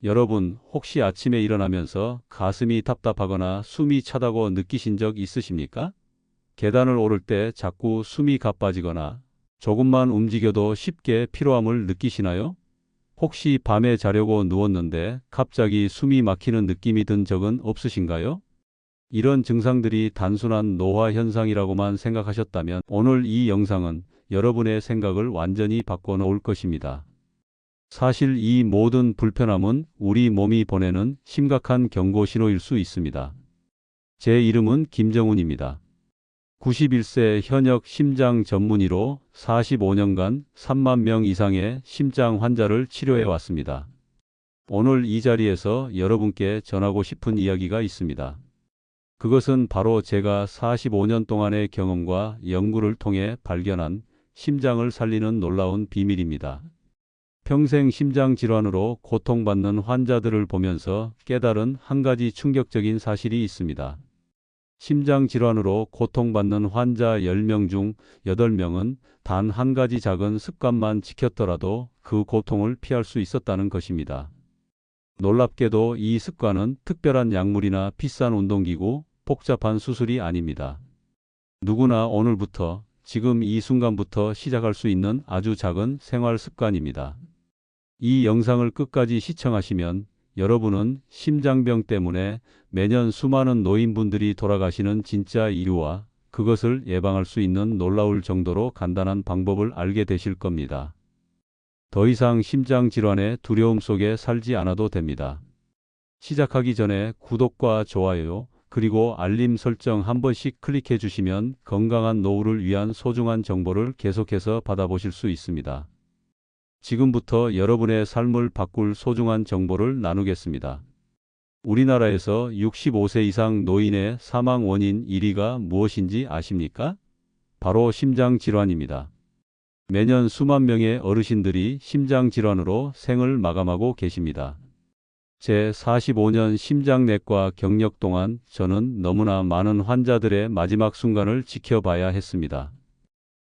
여러분, 혹시 아침에 일어나면서 가슴이 답답하거나 숨이 차다고 느끼신 적 있으십니까? 계단을 오를 때 자꾸 숨이 가빠지거나 조금만 움직여도 쉽게 피로함을 느끼시나요? 혹시 밤에 자려고 누웠는데 갑자기 숨이 막히는 느낌이 든 적은 없으신가요? 이런 증상들이 단순한 노화 현상이라고만 생각하셨다면 오늘 이 영상은 여러분의 생각을 완전히 바꿔놓을 것입니다. 사실 이 모든 불편함은 우리 몸이 보내는 심각한 경고 신호일 수 있습니다. 제 이름은 김정훈입니다. 91세 현역 심장 전문의로 45년간 3만 명 이상의 심장 환자를 치료해 왔습니다. 오늘 이 자리에서 여러분께 전하고 싶은 이야기가 있습니다. 그것은 바로 제가 45년 동안의 경험과 연구를 통해 발견한 심장을 살리는 놀라운 비밀입니다. 평생 심장 질환으로 고통받는 환자들을 보면서 깨달은 한 가지 충격적인 사실이 있습니다. 심장 질환으로 고통받는 환자 10명 중 8명은 단 한 가지 작은 습관만 지켰더라도 그 고통을 피할 수 있었다는 것입니다. 놀랍게도 이 습관은 특별한 약물이나 비싼 운동기구, 복잡한 수술이 아닙니다. 누구나 오늘부터, 지금 이 순간부터 시작할 수 있는 아주 작은 생활 습관입니다. 이 영상을 끝까지 시청하시면 여러분은 심장병 때문에 매년 수많은 노인분들이 돌아가시는 진짜 이유와 그것을 예방할 수 있는 놀라울 정도로 간단한 방법을 알게 되실 겁니다. 더 이상 심장 질환의 두려움 속에 살지 않아도 됩니다. 시작하기 전에 구독과 좋아요, 그리고 알림 설정 한 번씩 클릭해 주시면 건강한 노후를 위한 소중한 정보를 계속해서 받아보실 수 있습니다. 지금부터 여러분의 삶을 바꿀 소중한 정보를 나누겠습니다. 우리나라에서 65세 이상 노인의 사망 원인 1위가 무엇인지 아십니까? 바로 심장 질환입니다. 매년 수만 명의 어르신들이 심장 질환으로 생을 마감하고 계십니다. 제 45년 심장내과 경력 동안 저는 너무나 많은 환자들의 마지막 순간을 지켜봐야 했습니다.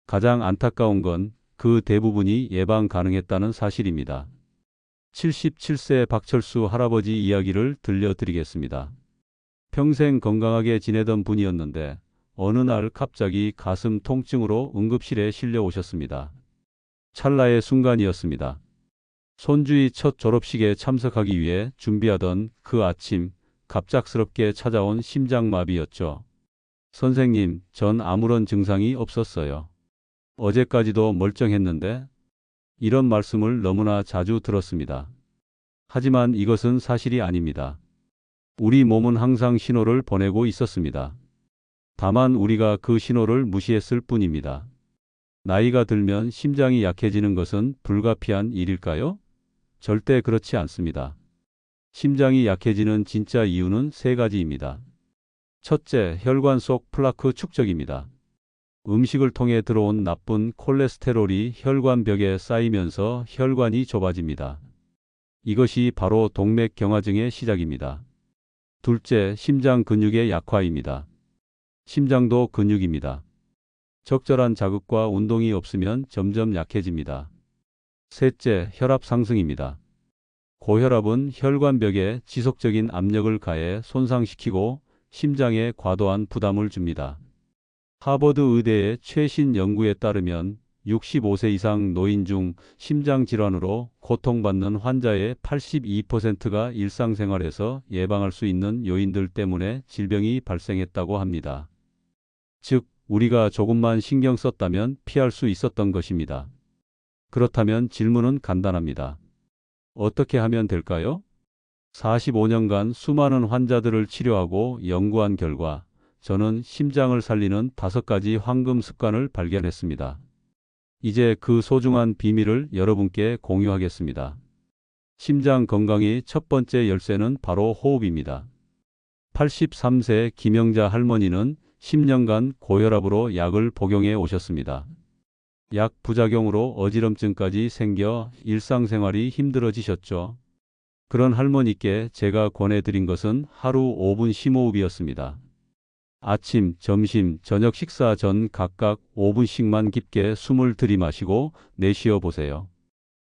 가장 안타까운 건 그 대부분이 예방 가능했다는 사실입니다. 77세 박철수 할아버지 이야기를 들려드리겠습니다. 평생 건강하게 지내던 분이었는데 어느 날 갑자기 가슴 통증으로 응급실에 실려 오셨습니다. 찰나의 순간이었습니다. 손주의 첫 졸업식에 참석하기 위해 준비하던 그 아침, 갑작스럽게 찾아온 심장마비였죠. 선생님, 전 아무런 증상이 없었어요. 어제까지도 멀쩡했는데? 이런 말씀을 너무나 자주 들었습니다. 하지만 이것은 사실이 아닙니다. 우리 몸은 항상 신호를 보내고 있었습니다. 다만 우리가 그 신호를 무시했을 뿐입니다. 나이가 들면 심장이 약해지는 것은 불가피한 일일까요? 절대 그렇지 않습니다. 심장이 약해지는 진짜 이유는 세 가지입니다. 첫째, 혈관 속 플라크 축적입니다. 음식을 통해 들어온 나쁜 콜레스테롤이 혈관벽에 쌓이면서 혈관이 좁아집니다. 이것이 바로 동맥경화증의 시작입니다. 둘째, 심장 근육의 약화입니다. 심장도 근육입니다. 적절한 자극과 운동이 없으면 점점 약해집니다. 셋째, 혈압 상승입니다. 고혈압은 혈관벽에 지속적인 압력을 가해 손상시키고 심장에 과도한 부담을 줍니다. 하버드 의대의 최신 연구에 따르면 65세 이상 노인 중 심장 질환으로 고통받는 환자의 82%가 일상생활에서 예방할 수 있는 요인들 때문에 질병이 발생했다고 합니다. 즉, 우리가 조금만 신경 썼다면 피할 수 있었던 것입니다. 그렇다면 질문은 간단합니다. 어떻게 하면 될까요? 45년간 수많은 환자들을 치료하고 연구한 결과 저는 심장을 살리는 5가지 황금 습관을 발견했습니다. 이제 그 소중한 비밀을 여러분께 공유하겠습니다. 심장 건강의 첫 번째 열쇠는 바로 호흡입니다. 83세 김영자 할머니는 10년간 고혈압으로 약을 복용해 오셨습니다. 약 부작용으로 어지럼증까지 생겨 일상생활이 힘들어지셨죠. 그런 할머니께 제가 권해드린 것은 하루 5분 심호흡이었습니다. 아침, 점심, 저녁 식사 전 각각 5분씩만 깊게 숨을 들이마시고 내쉬어 보세요.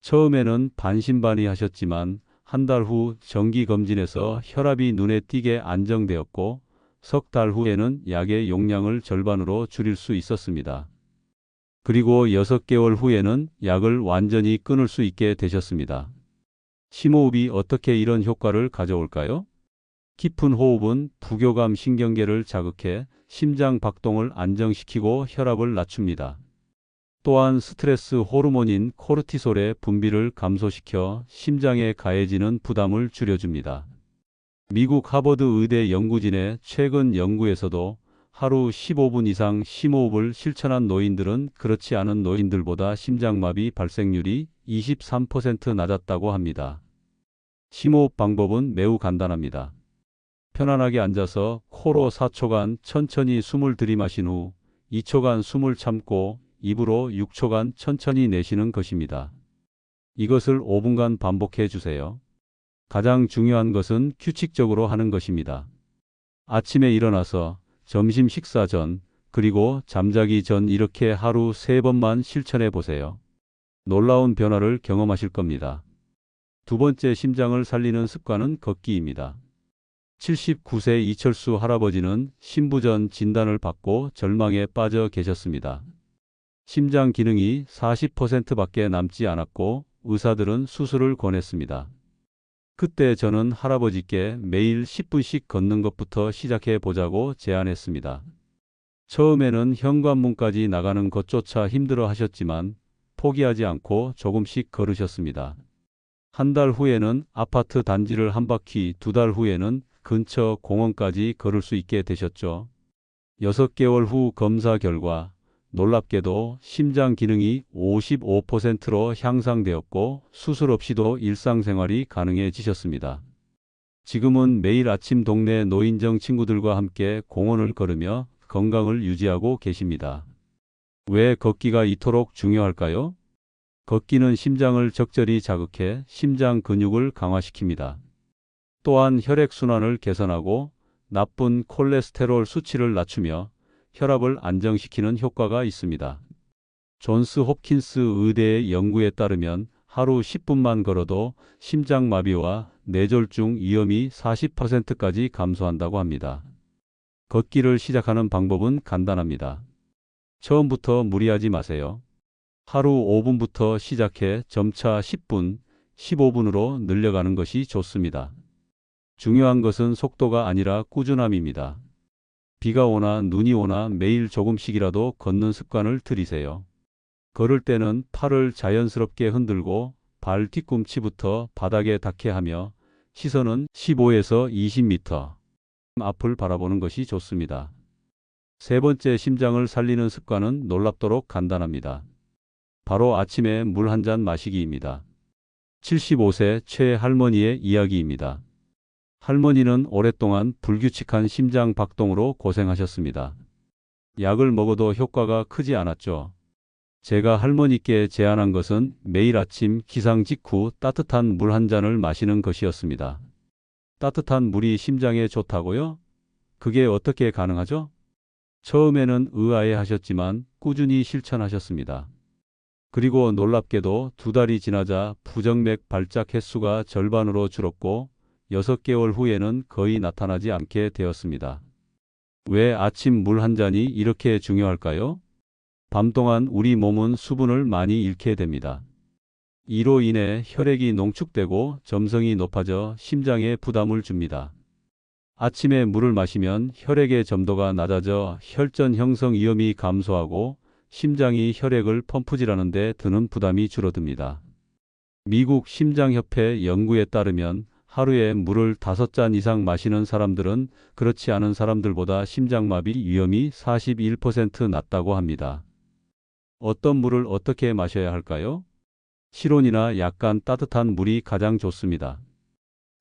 처음에는 반신반의 하셨지만 한 달 후 정기검진에서 혈압이 눈에 띄게 안정되었고, 석 달 후에는 약의 용량을 절반으로 줄일 수 있었습니다. 그리고 6개월 후에는 약을 완전히 끊을 수 있게 되셨습니다. 심호흡이 어떻게 이런 효과를 가져올까요? 깊은 호흡은 부교감 신경계를 자극해 심장 박동을 안정시키고 혈압을 낮춥니다. 또한 스트레스 호르몬인 코르티솔의 분비를 감소시켜 심장에 가해지는 부담을 줄여줍니다. 미국 하버드 의대 연구진의 최근 연구에서도 하루 15분 이상 심호흡을 실천한 노인들은 그렇지 않은 노인들보다 심장마비 발생률이 23% 낮았다고 합니다. 심호흡 방법은 매우 간단합니다. 편안하게 앉아서 코로 4초간 천천히 숨을 들이마신 후 2초간 숨을 참고 입으로 6초간 천천히 내쉬는 것입니다. 이것을 5분간 반복해 주세요. 가장 중요한 것은 규칙적으로 하는 것입니다. 아침에 일어나서, 점심 식사 전, 그리고 잠자기 전 이렇게 하루 3번만 실천해 보세요. 놀라운 변화를 경험하실 겁니다. 두 번째 심장을 살리는 습관은 걷기입니다. 79세 이철수 할아버지는 신부전 진단을 받고 절망에 빠져 계셨습니다. 심장 기능이 40%밖에 남지 않았고 의사들은 수술을 권했습니다. 그때 저는 할아버지께 매일 10분씩 걷는 것부터 시작해 보자고 제안했습니다. 처음에는 현관문까지 나가는 것조차 힘들어 하셨지만 포기하지 않고 조금씩 걸으셨습니다. 한 달 후에는 아파트 단지를 한 바퀴, 2달 후에는 근처 공원까지 걸을 수 있게 되셨죠. 6개월 후 검사 결과 놀랍게도 심장 기능이 55%로 향상되었고 수술 없이도 일상생활이 가능해지셨습니다. 지금은 매일 아침 동네 노인정 친구들과 함께 공원을 걸으며 건강을 유지하고 계십니다. 왜 걷기가 이토록 중요할까요? 걷기는 심장을 적절히 자극해 심장 근육을 강화시킵니다. 또한 혈액순환을 개선하고 나쁜 콜레스테롤 수치를 낮추며 혈압을 안정시키는 효과가 있습니다. 존스 홉킨스 의대의 연구에 따르면 하루 10분만 걸어도 심장마비와 뇌졸중 위험이 40%까지 감소한다고 합니다. 걷기를 시작하는 방법은 간단합니다. 처음부터 무리하지 마세요. 하루 5분부터 시작해 점차 10분, 15분으로 늘려가는 것이 좋습니다. 중요한 것은 속도가 아니라 꾸준함입니다. 비가 오나 눈이 오나 매일 조금씩이라도 걷는 습관을 들이세요. 걸을 때는 팔을 자연스럽게 흔들고 발 뒤꿈치부터 바닥에 닿게 하며 시선은 15에서 20m 앞을 바라보는 것이 좋습니다. 세 번째 심장을 살리는 습관은 놀랍도록 간단합니다. 바로 아침에 물 한 잔 마시기입니다. 75세 최 할머니의 이야기입니다. 할머니는 오랫동안 불규칙한 심장 박동으로 고생하셨습니다. 약을 먹어도 효과가 크지 않았죠. 제가 할머니께 제안한 것은 매일 아침 기상 직후 따뜻한 물 한 잔을 마시는 것이었습니다. 따뜻한 물이 심장에 좋다고요? 그게 어떻게 가능하죠? 처음에는 의아해 하셨지만 꾸준히 실천하셨습니다. 그리고 놀랍게도 2달이 지나자 부정맥 발작 횟수가 절반으로 줄었고 6개월 후에는 거의 나타나지 않게 되었습니다. 왜 아침 물 한 잔이 이렇게 중요할까요? 밤 동안 우리 몸은 수분을 많이 잃게 됩니다. 이로 인해 혈액이 농축되고 점성이 높아져 심장에 부담을 줍니다. 아침에 물을 마시면 혈액의 점도가 낮아져 혈전 형성 위험이 감소하고 심장이 혈액을 펌프질하는 데 드는 부담이 줄어듭니다. 미국 심장협회 연구에 따르면 하루에 물을 5잔 이상 마시는 사람들은 그렇지 않은 사람들보다 심장마비 위험이 41% 낮다고 합니다. 어떤 물을 어떻게 마셔야 할까요? 실온이나 약간 따뜻한 물이 가장 좋습니다.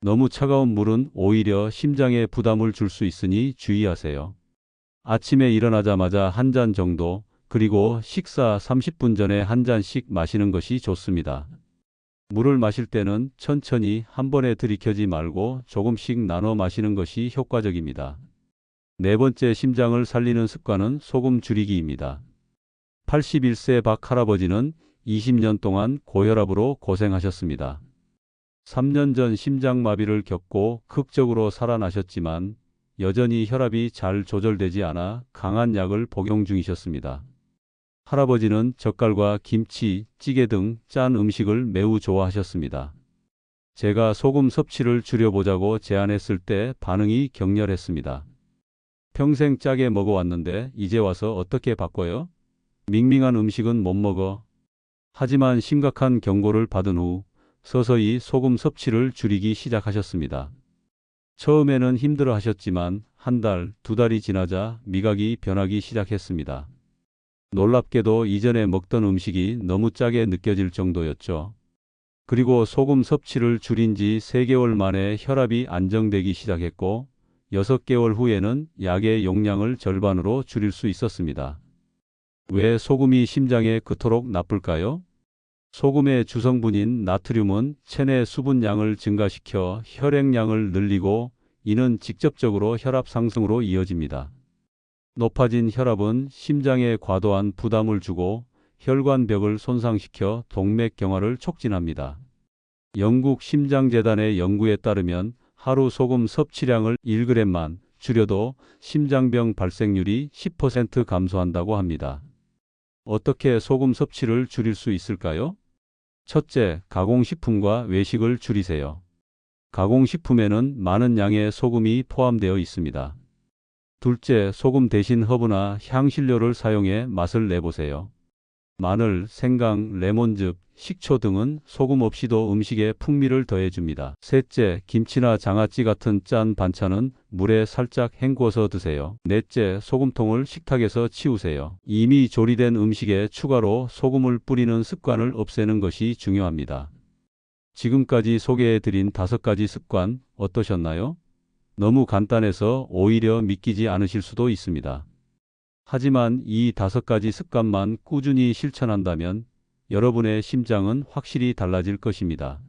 너무 차가운 물은 오히려 심장에 부담을 줄 수 있으니 주의하세요. 아침에 일어나자마자 한 잔 정도, 그리고 식사 30분 전에 한 잔씩 마시는 것이 좋습니다. 물을 마실 때는 천천히 한 번에 들이켜지 말고 조금씩 나눠 마시는 것이 효과적입니다. 네 번째 심장을 살리는 습관은 소금 줄이기입니다. 81세 박 할아버지는 20년 동안 고혈압으로 고생하셨습니다. 3년 전 심장마비를 겪고 극적으로 살아나셨지만 여전히 혈압이 잘 조절되지 않아 강한 약을 복용 중이셨습니다. 할아버지는 젓갈과 김치, 찌개 등 짠 음식을 매우 좋아하셨습니다. 제가 소금 섭취를 줄여보자고 제안했을 때 반응이 격렬했습니다. 평생 짜게 먹어왔는데 이제 와서 어떻게 바꿔요? 밍밍한 음식은 못 먹어. 하지만 심각한 경고를 받은 후 서서히 소금 섭취를 줄이기 시작하셨습니다. 처음에는 힘들어 하셨지만 한 달, 두 달이 지나자 미각이 변하기 시작했습니다. 놀랍게도 이전에 먹던 음식이 너무 짜게 느껴질 정도였죠. 그리고 소금 섭취를 줄인 지 3개월 만에 혈압이 안정되기 시작했고 6개월 후에는 약의 용량을 절반으로 줄일 수 있었습니다. 왜 소금이 심장에 그토록 나쁠까요? 소금의 주성분인 나트륨은 체내 수분량을 증가시켜 혈액량을 늘리고 이는 직접적으로 혈압 상승으로 이어집니다. 높아진 혈압은 심장에 과도한 부담을 주고 혈관벽을 손상시켜 동맥경화를 촉진합니다. 영국 심장재단의 연구에 따르면 하루 소금 섭취량을 1g만 줄여도 심장병 발생률이 10% 감소한다고 합니다. 어떻게 소금 섭취를 줄일 수 있을까요? 첫째, 가공식품과 외식을 줄이세요. 가공식품에는 많은 양의 소금이 포함되어 있습니다. 둘째, 소금 대신 허브나 향신료를 사용해 맛을 내보세요. 마늘, 생강, 레몬즙, 식초 등은 소금 없이도 음식에 풍미를 더해줍니다. 셋째, 김치나 장아찌 같은 짠 반찬은 물에 살짝 헹궈서 드세요. 넷째, 소금통을 식탁에서 치우세요. 이미 조리된 음식에 추가로 소금을 뿌리는 습관을 없애는 것이 중요합니다. 지금까지 소개해드린 5가지 습관 어떠셨나요? 너무 간단해서 오히려 믿기지 않으실 수도 있습니다. 하지만 이 5가지 습관만 꾸준히 실천한다면 여러분의 심장은 확실히 달라질 것입니다.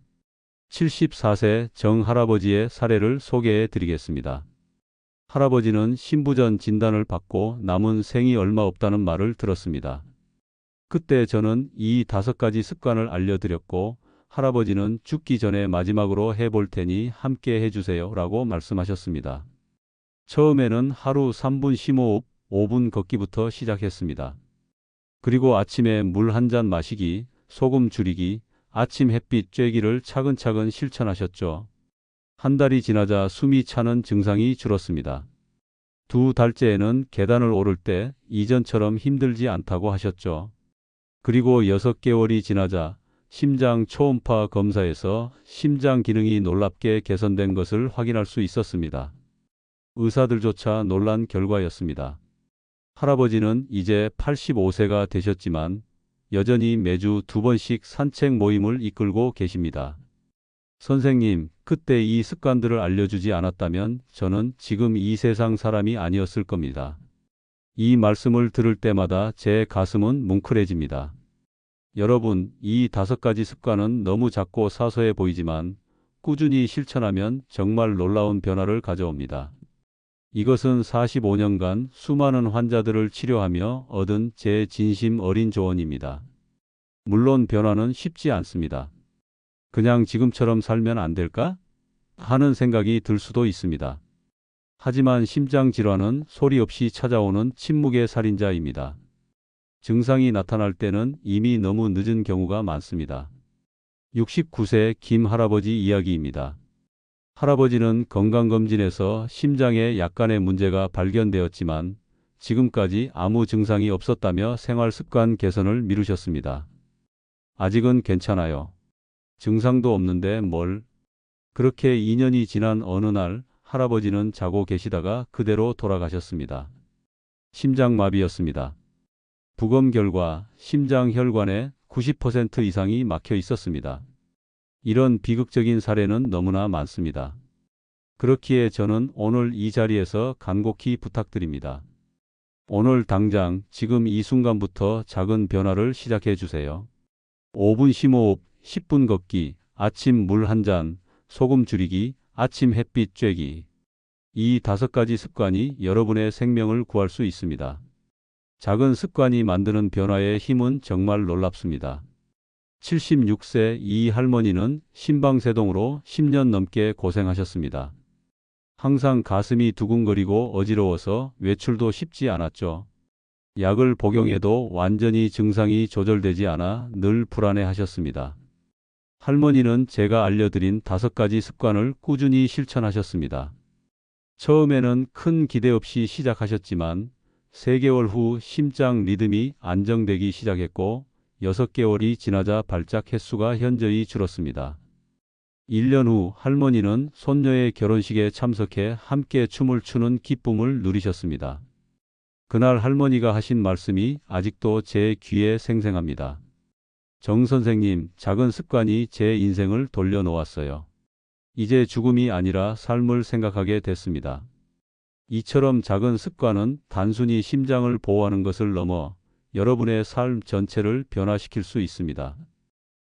74세 정 할아버지의 사례를 소개해 드리겠습니다. 할아버지는 신부전 진단을 받고 남은 생이 얼마 없다는 말을 들었습니다. 그때 저는 이 5가지 습관을 알려드렸고 할아버지는 죽기 전에 마지막으로 해볼 테니 함께 해주세요 라고 말씀하셨습니다. 처음에는 하루 3분 심호흡, 5분 걷기부터 시작했습니다. 그리고 아침에 물 한 잔 마시기, 소금 줄이기, 아침 햇빛 쬐기를 차근차근 실천하셨죠. 한 달이 지나자 숨이 차는 증상이 줄었습니다. 2달째에는 계단을 오를 때 이전처럼 힘들지 않다고 하셨죠. 그리고 6개월이 지나자 심장 초음파 검사에서 심장 기능이 놀랍게 개선된 것을 확인할 수 있었습니다. 의사들조차 놀란 결과였습니다. 할아버지는 이제 85세가 되셨지만 여전히 매주 2번씩 산책 모임을 이끌고 계십니다. 선생님, 그때 이 습관들을 알려주지 않았다면 저는 지금 이 세상 사람이 아니었을 겁니다. 이 말씀을 들을 때마다 제 가슴은 뭉클해집니다. 여러분, 이 5가지 습관은 너무 작고 사소해 보이지만 꾸준히 실천하면 정말 놀라운 변화를 가져옵니다. 이것은 45년간 수많은 환자들을 치료하며 얻은 제 진심 어린 조언입니다. 물론 변화는 쉽지 않습니다. 그냥 지금처럼 살면 안 될까? 하는 생각이 들 수도 있습니다. 하지만 심장질환은 소리 없이 찾아오는 침묵의 살인자입니다. 증상이 나타날 때는 이미 너무 늦은 경우가 많습니다. 69세 김 할아버지 이야기입니다. 할아버지는 건강검진에서 심장에 약간의 문제가 발견되었지만 지금까지 아무 증상이 없었다며 생활습관 개선을 미루셨습니다. 아직은 괜찮아요. 증상도 없는데 뭘. 그렇게 2년이 지난 어느 날 할아버지는 자고 계시다가 그대로 돌아가셨습니다. 심장마비였습니다. 부검 결과 심장 혈관의 90% 이상이 막혀 있었습니다. 이런 비극적인 사례는 너무나 많습니다. 그렇기에 저는 오늘 이 자리에서 간곡히 부탁드립니다. 오늘 당장 지금 이 순간부터 작은 변화를 시작해 주세요. 5분 심호흡, 10분 걷기, 아침 물 한 잔, 소금 줄이기, 아침 햇빛 쬐기. 이 5가지 습관이 여러분의 생명을 구할 수 있습니다. 작은 습관이 만드는 변화의 힘은 정말 놀랍습니다. 76세 이 할머니는 심방세동으로 10년 넘게 고생하셨습니다. 항상 가슴이 두근거리고 어지러워서 외출도 쉽지 않았죠. 약을 복용해도 완전히 증상이 조절되지 않아 늘 불안해하셨습니다. 할머니는 제가 알려드린 5가지 습관을 꾸준히 실천하셨습니다. 처음에는 큰 기대 없이 시작하셨지만 3개월 후 심장 리듬이 안정되기 시작했고 6개월이 지나자 발작 횟수가 현저히 줄었습니다. 1년 후 할머니는 손녀의 결혼식에 참석해 함께 춤을 추는 기쁨을 누리셨습니다. 그날 할머니가 하신 말씀이 아직도 제 귀에 생생합니다. 정 선생님, 작은 습관이 제 인생을 돌려놓았어요. 이제 죽음이 아니라 삶을 생각하게 됐습니다. 이처럼 작은 습관은 단순히 심장을 보호하는 것을 넘어 여러분의 삶 전체를 변화시킬 수 있습니다.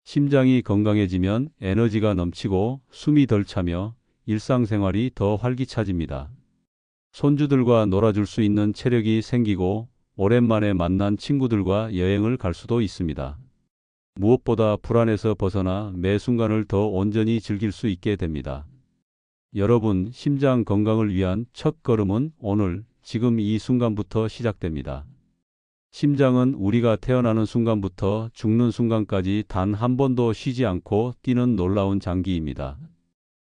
심장이 건강해지면 에너지가 넘치고 숨이 덜 차며 일상생활이 더 활기차집니다. 손주들과 놀아줄 수 있는 체력이 생기고 오랜만에 만난 친구들과 여행을 갈 수도 있습니다. 무엇보다 불안에서 벗어나 매 순간을 더 온전히 즐길 수 있게 됩니다. 여러분, 심장 건강을 위한 첫 걸음은 오늘, 지금 이 순간부터 시작됩니다. 심장은 우리가 태어나는 순간부터 죽는 순간까지 단 한 번도 쉬지 않고 뛰는 놀라운 장기입니다.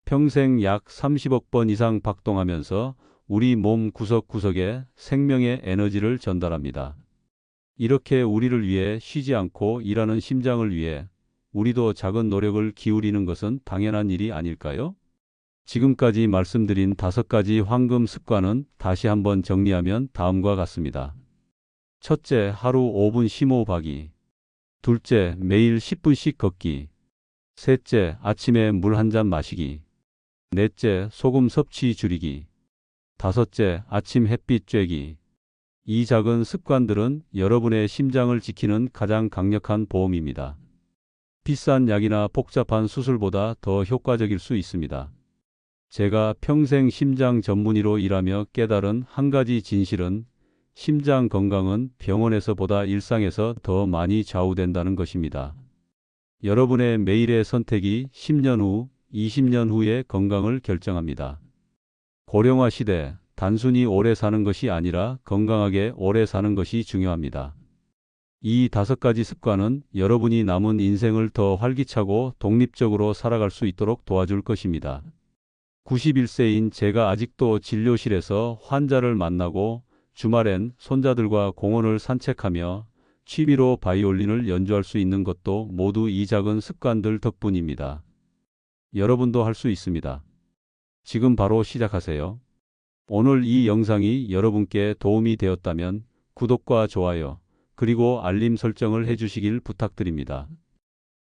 평생 약 30억 번 이상 박동하면서 우리 몸 구석구석에 생명의 에너지를 전달합니다. 이렇게 우리를 위해 쉬지 않고 일하는 심장을 위해 우리도 작은 노력을 기울이는 것은 당연한 일이 아닐까요? 지금까지 말씀드린 5가지 황금 습관은 다시 한번 정리하면 다음과 같습니다. 첫째, 하루 5분 심호흡하기. 둘째, 매일 10분씩 걷기. 셋째, 아침에 물 한 잔 마시기. 넷째, 소금 섭취 줄이기. 다섯째, 아침 햇빛 쬐기. 이 작은 습관들은 여러분의 심장을 지키는 가장 강력한 보험입니다. 비싼 약이나 복잡한 수술보다 더 효과적일 수 있습니다. 제가 평생 심장 전문의로 일하며 깨달은 한 가지 진실은 심장 건강은 병원에서보다 일상에서 더 많이 좌우된다는 것입니다. 여러분의 매일의 선택이 10년 후, 20년 후의 건강을 결정합니다. 고령화 시대, 단순히 오래 사는 것이 아니라 건강하게 오래 사는 것이 중요합니다. 이 5가지 습관은 여러분이 남은 인생을 더 활기차고 독립적으로 살아갈 수 있도록 도와줄 것입니다. 91세인 제가 아직도 진료실에서 환자를 만나고 주말엔 손자들과 공원을 산책하며 취미로 바이올린을 연주할 수 있는 것도 모두 이 작은 습관들 덕분입니다. 여러분도 할 수 있습니다. 지금 바로 시작하세요. 오늘 이 영상이 여러분께 도움이 되었다면 구독과 좋아요, 그리고 알림 설정을 해주시길 부탁드립니다.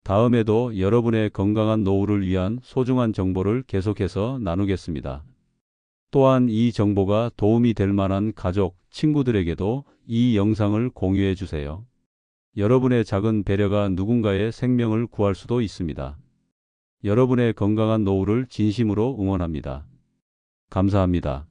다음에도 여러분의 건강한 노후를 위한 소중한 정보를 계속해서 나누겠습니다. 또한 이 정보가 도움이 될 만한 가족, 친구들에게도 이 영상을 공유해 주세요. 여러분의 작은 배려가 누군가의 생명을 구할 수도 있습니다. 여러분의 건강한 노후를 진심으로 응원합니다. 감사합니다.